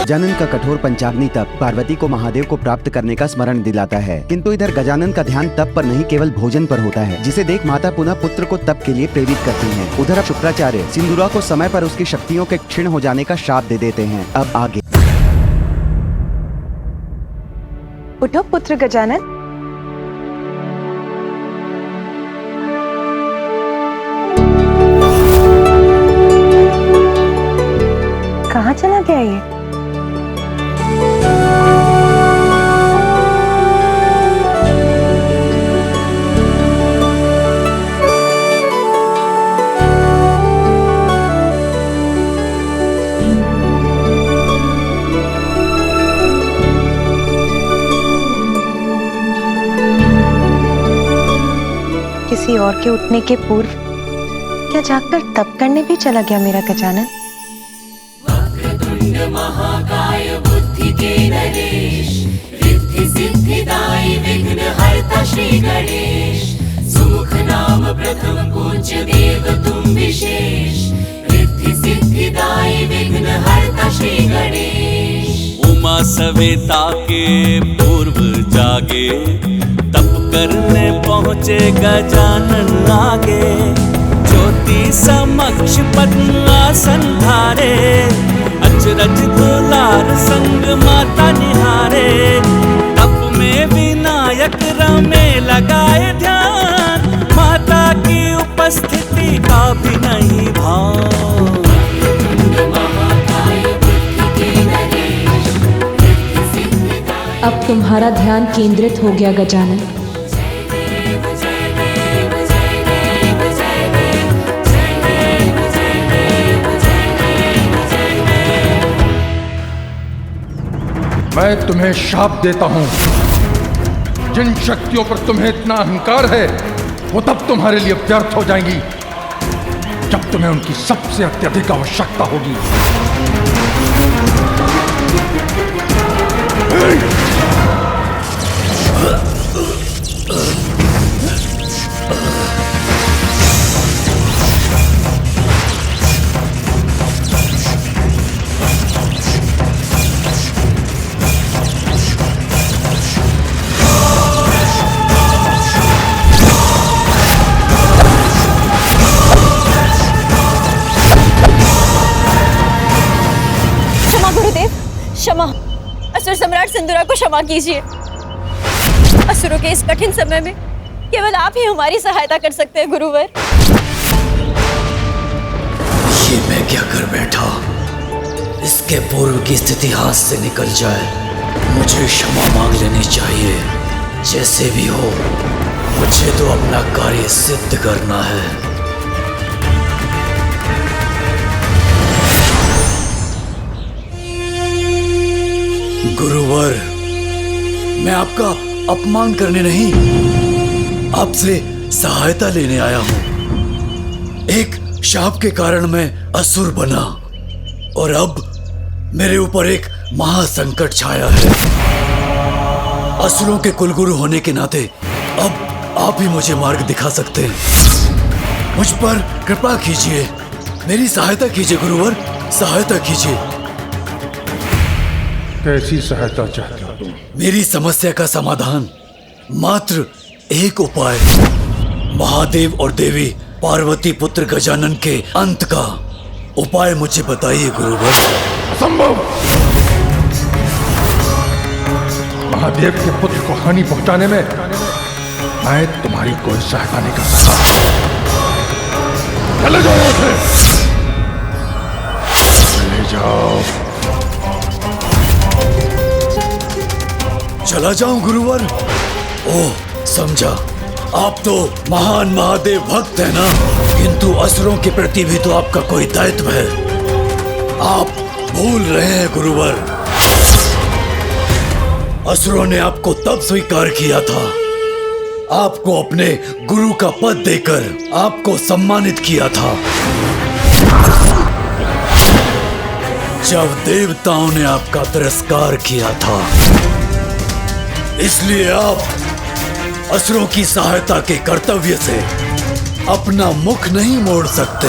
गजानन का कठोर पंचाग्नि तप पार्वती को महादेव को प्राप्त करने का स्मरण दिलाता है, किंतु इधर गजानन का ध्यान तप पर नहीं केवल भोजन पर होता है, जिसे देख माता पुनः पुत्र को तप के लिए प्रेरित करती हैं। उधर शुक्राचार्य सिंदूरा को समय पर उसकी शक्तियों के क्षीण हो जाने का शाप दे देते हैं। अब आगे। उठो पुत्र गजानन। कहाँ चला गया ये? किसी और के उठने के पूर्व क्या जागकर तप करने भी चला गया मेरा गजानन? महाकाय बुद्धि के नरेश, रिद्धि सिद्धिदायी विघ्न हरता श्री गणेश। सुमुख नाम प्रथम पूज्य देव तुम विशेष, रिद्धि सिद्धिदायी विघ्न हरता श्री गणेश। उमा सवेता के पूर्व जागे, तप करने पहुँचे गजानन आगे। ज्योति समक्ष पद्म आसन धारे, अचरज दुलार संग माता निहारे। तप में विनायक रमे लगाए ध्यान, माता की उपस्थिति का भी नहीं भान। अब तुम्हारा ध्यान केंद्रित हो गया गजानन। मैं तुम्हें शाप देता हूं। जिन शक्तियों पर तुम्हें इतना अहंकार है वो तब तुम्हारे लिए व्यर्थ हो जाएंगी जब तुम्हें उनकी सबसे अत्यधिक आवश्यकता होगी। क्षमा, असुर सम्राट सिंदूरा को क्षमा कीजिए। असुरों के इस कठिन समय में केवल आप ही हमारी सहायता कर सकते हैं गुरुवर। ये मैं क्या कर बैठा? इसके पूर्व की स्थिति हाथ से निकल जाए मुझे क्षमा मांग लेनी चाहिए। जैसे भी हो मुझे तो अपना कार्य सिद्ध करना है। गुरुवर, मैं आपका अपमान करने नहीं, आपसे सहायता लेने आया हूं। एक शाप के कारण मैं असुर बना और अब मेरे ऊपर एक महासंकट छाया है। असुरों के कुलगुरु होने के नाते अब आप ही मुझे मार्ग दिखा सकते हैं। मुझ पर कृपा कीजिए, मेरी सहायता कीजिए गुरुवर, सहायता कीजिए। कैसी सहायता चाहते हो तुम? मेरी समस्या का समाधान मात्र एक उपाय, महादेव और देवी पार्वती पुत्र गजानन के अंत का उपाय मुझे बताइए गुरुवर। असंभव! महादेव के पुत्र को हानि पहुंचाने में मैं तुम्हारी कोई सहायता नहीं कर सकता। चले जाओ यहाँ से, चले जाओ। चला जाऊं गुरुवर? ओह, समझा, आप तो महान महादेव भक्त हैं ना, किंतु असुरों के प्रति भी तो आपका कोई दायित्व है। आप भूल रहे हैं गुरुवर। असुरों ने आपको तब स्वीकार किया था, आपको अपने गुरु का पद देकर आपको सम्मानित किया था, जब देवताओं ने आपका तिरस्कार किया था। इसलिए आप असुरों की सहायता के कर्तव्य से अपना मुख नहीं मोड़ सकते।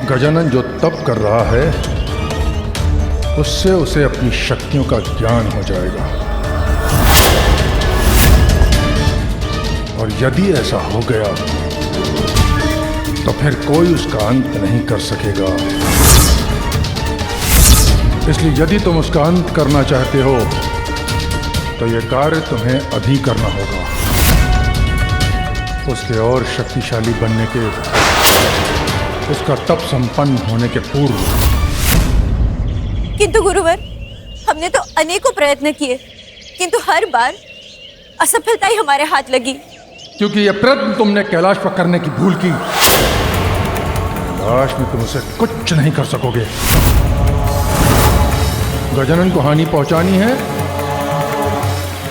गजानन जो तप कर रहा है उससे उसे अपनी शक्तियों का ज्ञान हो जाएगा, और यदि ऐसा हो गया तो फिर कोई उसका अंत नहीं कर सकेगा। इसलिए यदि तुम उसका अंत करना चाहते हो तो यह कार्य तुम्हें अभी करना होगा, उसके और शक्तिशाली बनने के, उसका तप संपन्न होने के पूर्व। किंतु गुरुवर, हमने तो अनेकों प्रयत्न किए, किंतु हर बार असफलता ही हमारे हाथ लगी। क्योंकि यह प्रयत्न तुमने कैलाश पर करने की भूल की। कैलाश में तुम उसे कुछ नहीं कर सकोगे। गजानन को हानि पहुंचानी है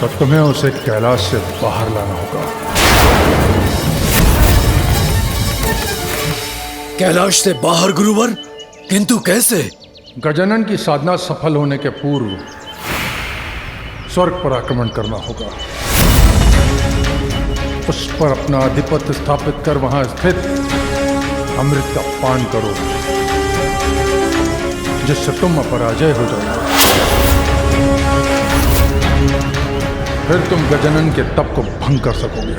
तो तुम्हें उसे कैलाश से बाहर लाना होगा। कैलाश से बाहर गुरुवर? किंतु कैसे? गजानन की साधना सफल होने के पूर्व स्वर्ग पर आक्रमण करना होगा, उस पर अपना आधिपत्य स्थापित कर वहां स्थित अमृत का पान करो, जिससे तुम अपराजय हो जाओगे। फिर तुम गजानन के तप को भंग कर सकोगे,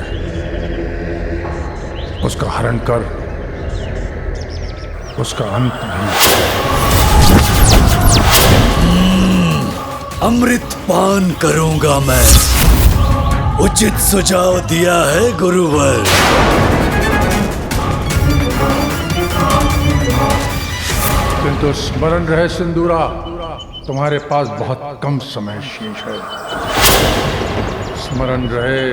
उसका हरण कर उसका अंत नहीं। अमृत पान करूंगा मैं। उचित सुझाव दिया है गुरुवर। किंतु स्मरण रहे सिंदूरा, तुम्हारे पास बहुत कम समय शेष है। स्मरण रहे।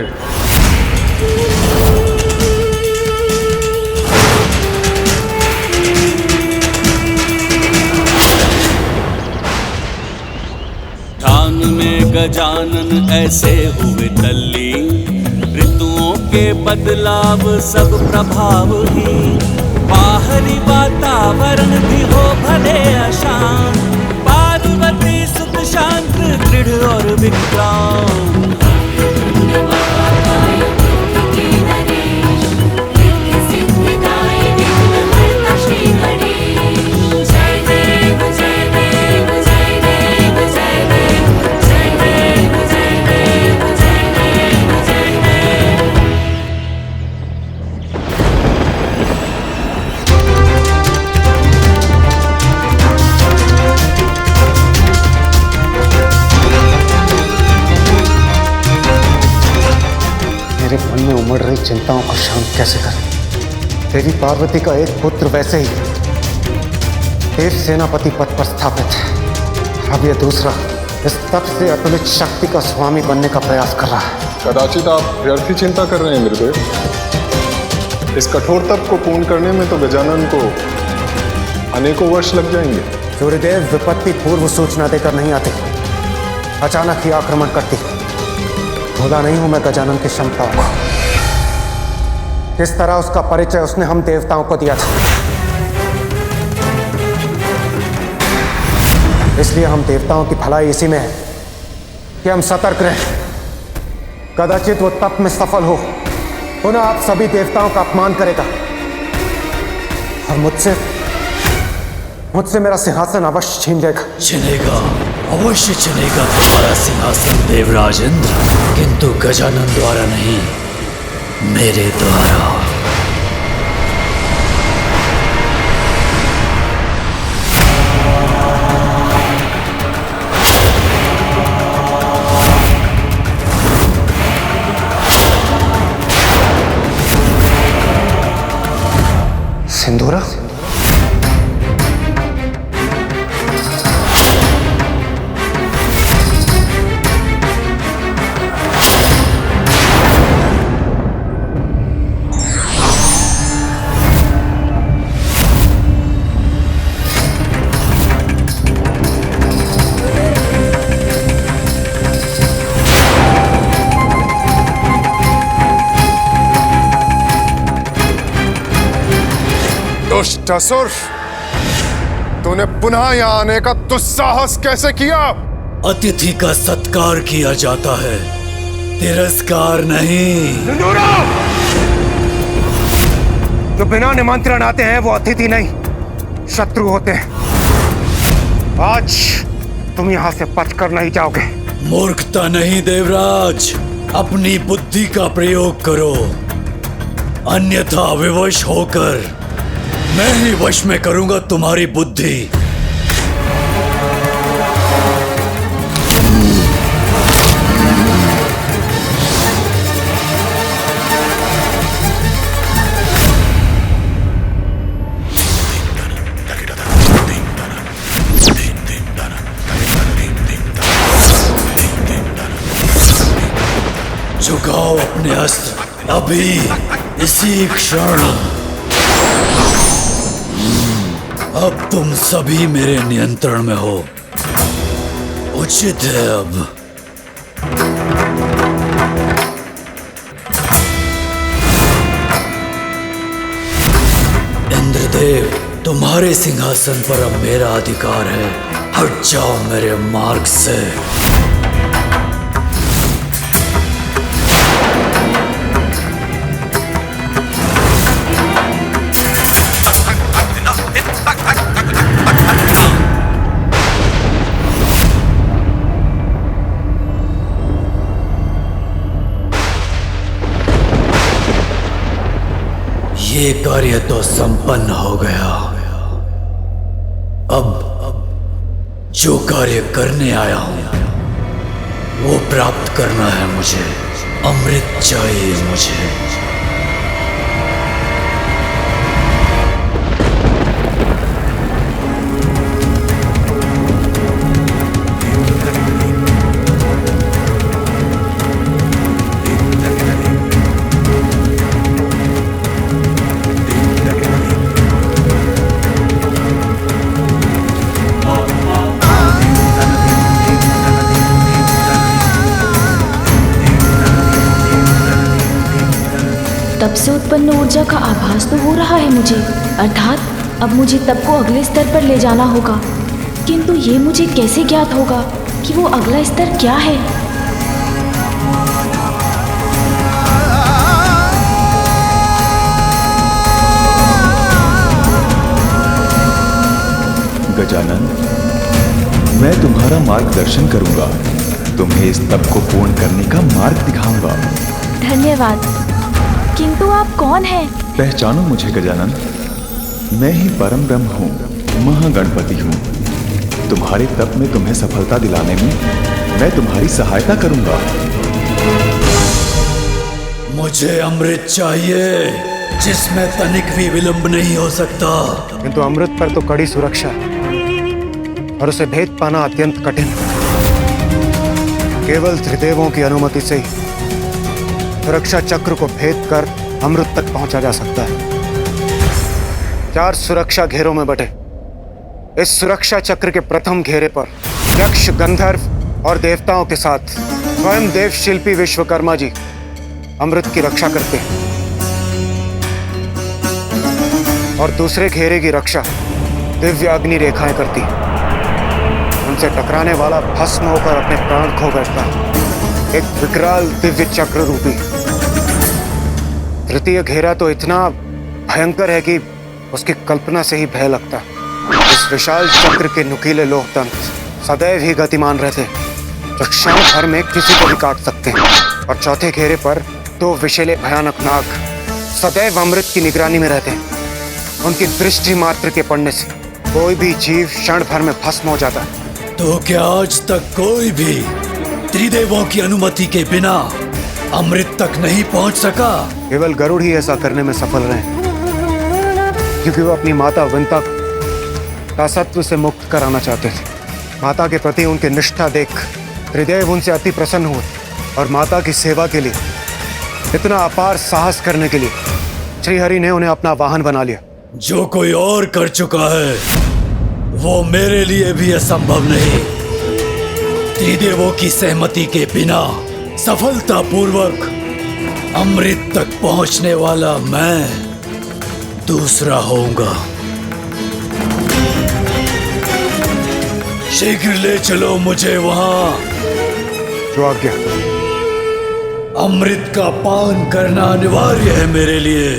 ध्यान में गजानन ऐसे हुए तल्ली, ऋतुओं के बदलाव सब प्रभाव ही, बाहरी वातावरण भी हो भले अशांत, पार्वती सुख शांत दृढ़ और विक्रांत। मेरे मन में उमड़ रही चिंताओं को शांत कैसे करूं? तेरी पार्वती का एक पुत्र वैसे ही देव सेनापति पद पर स्थापित है, अब यह दूसरा इस तप से अतुलित शक्ति का स्वामी बनने का प्रयास कर रहा है। कदाचित आप व्यर्थ चिंता कर रहे हैं मेरे। इस कठोर तप को पूर्ण करने में तो गजानन को अनेकों वर्ष लग जाएंगे। सूर्यदेव विपत्ति पूर्व सूचना देकर नहीं आते, अचानक ही आक्रमण करती। भूला नहीं हूं मैं गजानन की क्षमताओं को, किस तरह उसका परिचय उसने हम देवताओं को दिया था। इसलिए हम देवताओं की भलाई इसी में है कि हम सतर्क रहें। कदाचित वो तप में सफल हो, पुनः आप सभी देवताओं का अपमान करेगा और मुझसे मेरा सिंहासन अवश्य छीन लेगा। छिनेगा, अवश्य छिनेगा तुम्हारा सिंहासन देवराज इंद्र, किंतु गजानन द्वारा नहीं, मेरे द्वारा। सिंदूरा, दुष्ट असुर, तूने पुनः यहाँ आने का दुस्साहस कैसे किया? अतिथि का सत्कार किया जाता है, तिरस्कार नहीं। जो बिना निमंत्रण आते हैं वो अतिथि नहीं, शत्रु होते हैं। आज तुम यहाँ से बचकर नहीं जाओगे। मूर्खता नहीं देवराज, अपनी बुद्धि का प्रयोग करो, अन्यथा विवश होकर मैं ही वश में करूंगा तुम्हारी बुद्धि। झुकाओ अपने अस्त्र अभी, इसी क्षण। अब तुम सभी मेरे नियंत्रण में हो। उचित है अब। इंद्रदेव, तुम्हारे सिंहासन पर अब मेरा अधिकार है। हट जाओ मेरे मार्ग से। ये कार्य तो संपन्न हो गया। अब जो कार्य करने आया हूं वो प्राप्त करना है मुझे। अमृत चाहिए मुझे। तप से उत्पन्न ऊर्जा का आभास तो हो रहा है मुझे, अर्थात अब मुझे तप को अगले स्तर पर ले जाना होगा। किंतु ये मुझे कैसे ज्ञात होगा कि वो अगला स्तर क्या है? गजानन, मैं तुम्हारा मार्गदर्शन करूंगा। तुम्हें इस तप को पूर्ण करने का मार्ग दिखाऊंगा। धन्यवाद। किंतु आप कौन हैं? पहचानो मुझे गजानन। मैं ही परम ब्रह्म हूँ, महागणपति हूँ। तुम्हारे तप में तुम्हें सफलता दिलाने में मैं तुम्हारी सहायता करूंगा। मुझे अमृत चाहिए जिसमें तनिक भी विलंब नहीं हो सकता। किंतु अमृत पर तो कड़ी सुरक्षा और उसे भेद पाना अत्यंत कठिन। केवल त्रिदेवों की अनुमति से ही सुरक्षा चक्र को भेद कर अमृत तक पहुंचा जा सकता है। 4 सुरक्षा घेरों में बटे इस सुरक्षा चक्र के प्रथम घेरे पर यक्ष, गंधर्व और देवताओं के साथ स्वयं देव शिल्पी विश्वकर्मा जी अमृत की रक्षा करते हैं। और दूसरे घेरे की रक्षा दिव्य अग्नि रेखाएं करती हैं। उनसे टकराने वाला भस्म होकर अपने प्राण खो बैठता है। एक विकराल दिव्य चक्र रूपी तृतीय घेरा तो इतना भयंकर है कि उसकी कल्पना से ही भय लगता है। इस विशाल चक्र के नुकीले लोह तंत्र सदैव ही गतिमान रहते हैं, जो क्षण भर में किसी को भी काट सकते हैं। और चौथे घेरे पर 2 विषैले भयानक नाग सदैव अमृत की निगरानी में रहते हैं। उनकी दृष्टि मात्र के पड़ने से कोई भी जीव क्षण भर में भस्म हो जाता है। तो क्या आज तक कोई भी त्रिदेवों की अनुमति के बिना अमृत तक नहीं पहुंच सका? केवल गरुड़ ही ऐसा करने में सफल रहे, क्योंकि वो अपनी माता विंता का सत्व से मुक्त कराना चाहते थे। माता के प्रति उनकी निष्ठा देख त्रिदेव उनसे अति प्रसन्न हुए और माता की सेवा के लिए, इतना अपार साहस करने के लिए श्रीहरि ने उन्हें अपना वाहन बना लिया। जो कोई और कर चुका है वो मेरे लिए भी असंभव नहीं। त्रिदेवों की सहमति के बिना सफलतापूर्वक अमृत तक पहुंचने वाला मैं दूसरा होऊंगा। शीघ्र ले चलो मुझे वहां। जो आज्ञा। अमृत का पान करना अनिवार्य है मेरे लिए।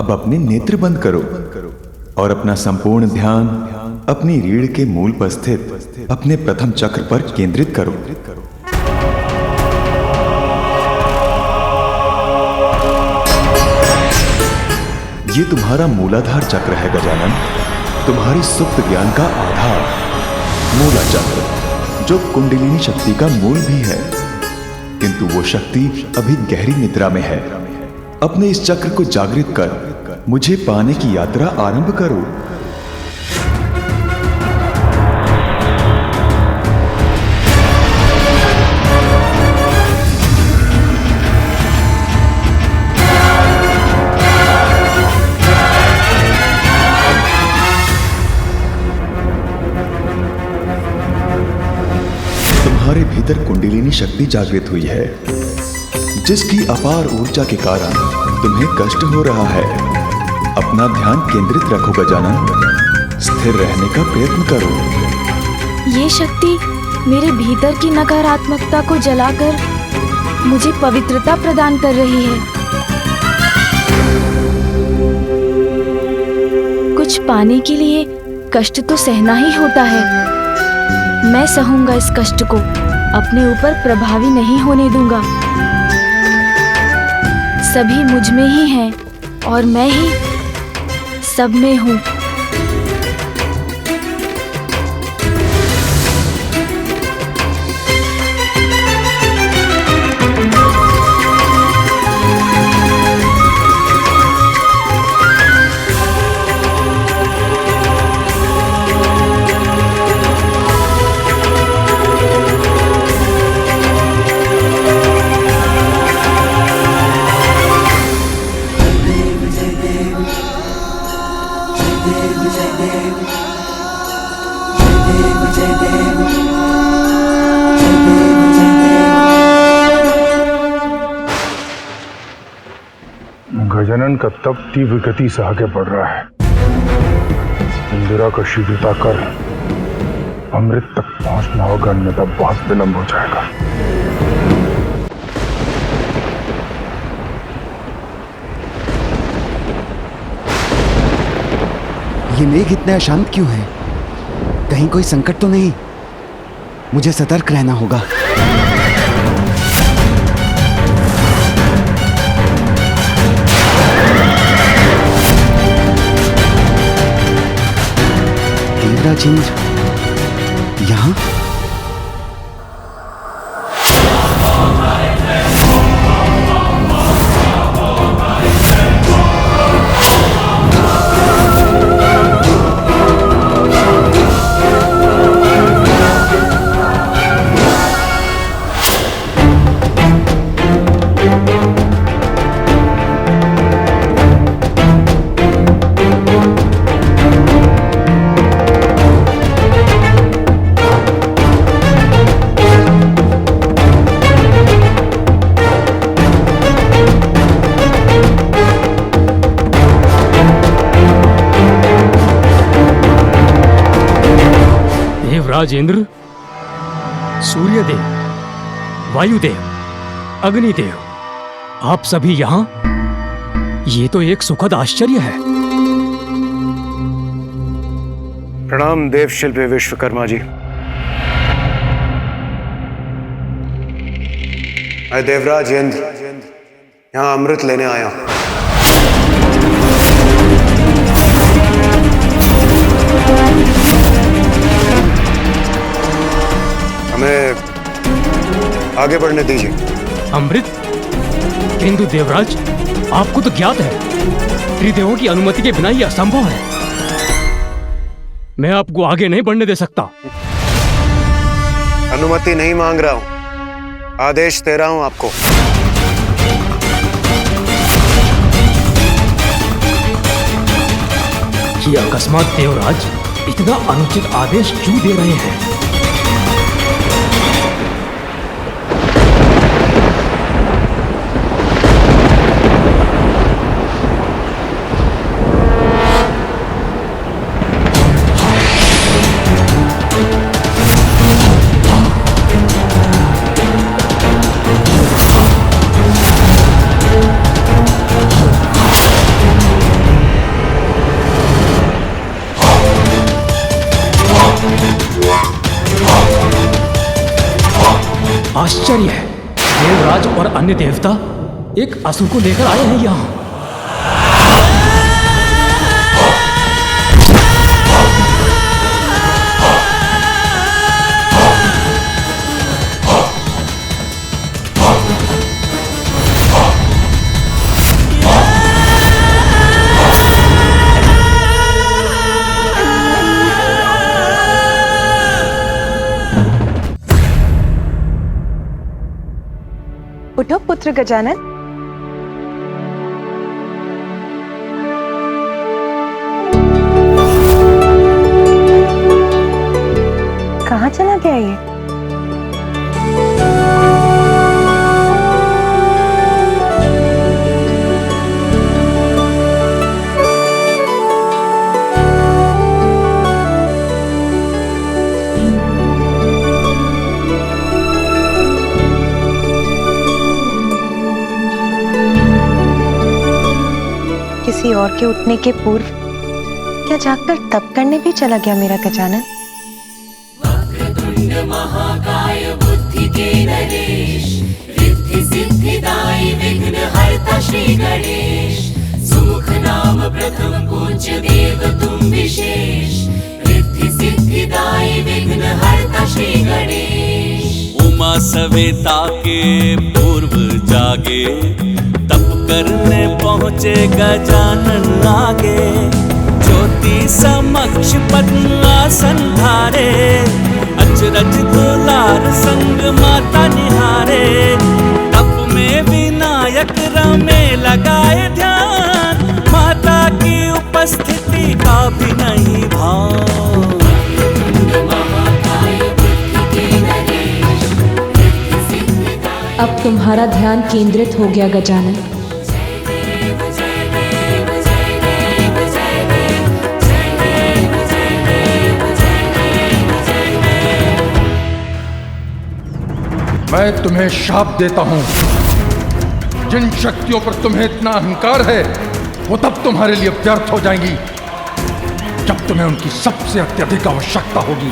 अब अपने नेत्र बंद करो और अपना संपूर्ण ध्यान अपनी रीढ़ के मूल पर स्थित अपने प्रथम चक्र पर केंद्रित करो। ये तुम्हारा मूलाधार चक्र है गजानन, तुम्हारी सुप्त ज्ञान का आधार। मूला चक्र जो कुंडलिनी शक्ति का मूल भी है, किंतु वो शक्ति अभी गहरी निद्रा में है। अपने इस चक्र को जागृत कर मुझे पाने की यात्रा आरंभ करो। तुम्हारे भीतर कुंडलिनी शक्ति जागृत हुई है, जिसकी अपार ऊर्जा के कारण तुम्हें कष्ट हो रहा है। अपना ध्यान केंद्रित रखो गजानन, स्थिर रहने का प्रयत्न करो। ये शक्ति मेरे भीतर की नकारात्मकता को जलाकर मुझे पवित्रता प्रदान कर रही है। कुछ पाने के लिए कष्ट तो सहना ही होता है। मैं सहूंगा इस कष्ट को, अपने ऊपर प्रभावी नहीं होने दूंगा। सभी मुझ में ही हैं और मैं ही सब में हूँ। गजानन का तप तीव्र गति से आगे बढ़ रहा है। इंदिरा को शीघ्रता कर अमृत तक पहुंचना होगा, अन्यथा बहुत विलंब हो जाएगा। ये मेघ इतना अशांत क्यों है? कहीं कोई संकट तो नहीं? मुझे सतर्क रहना होगा। देवराज इंद्र यहाँ? राजेंद्र, सूर्यदेव, वायुदेव, अग्निदेव, आप सभी यहाँ? ये तो एक सुखद आश्चर्य है। प्रणाम देव शिल्पी विश्वकर्मा जी। मैं देवराज इंद्र यहाँ अमृत लेने आया हूँ। हमें आगे बढ़ने दीजिए। अमृत? किंतु देवराज, आपको तो ज्ञात है त्रिदेवों की अनुमति के बिना यह असंभव है। मैं आपको आगे नहीं बढ़ने दे सकता। अनुमति नहीं मांग रहा हूं, आदेश दे रहा हूं आपको। ये अकस्मात देवराज इतना अनुचित आदेश क्यों दे रहे हैं? आश्चर्य है, देवराज और अन्य देवता एक असुर को लेकर आए हैं यहाँ। उठो पुत्र गजानन। कहाँ चला गया ये? किसी और के उठने के पूर्व क्या जागकर तप करने भी चला गया मेरा गजानन? वक्रतुंड महाकाय बुद्धि के नरेश, रिद्धि सिद्धिदायी विघ्न हरता श्री गणेश। सुमुख नाम प्रथम पूज्य देव तुम विशेष, रिद्धि सिद्धिदायी विघ्न हरता श्री गणेश। उमा सवेता के पूर्व जागे, तप करने पहुँचे गजानन आगे। ज्योति समक्ष पद्मासन धारे, अचरज दुलार संग माता निहारे। तप में विनायक रमे लगाए ध्यान, माता की उपस्थिति का भी नहीं भान। अब तुम्हारा ध्यान केंद्रित हो गया गजानन। मैं तुम्हें शाप देता हूं। जिन शक्तियों पर तुम्हें इतना अहंकार है वो तब तुम्हारे लिए व्यर्थ हो जाएंगी जब तुम्हें उनकी सबसे अत्यधिक आवश्यकता होगी।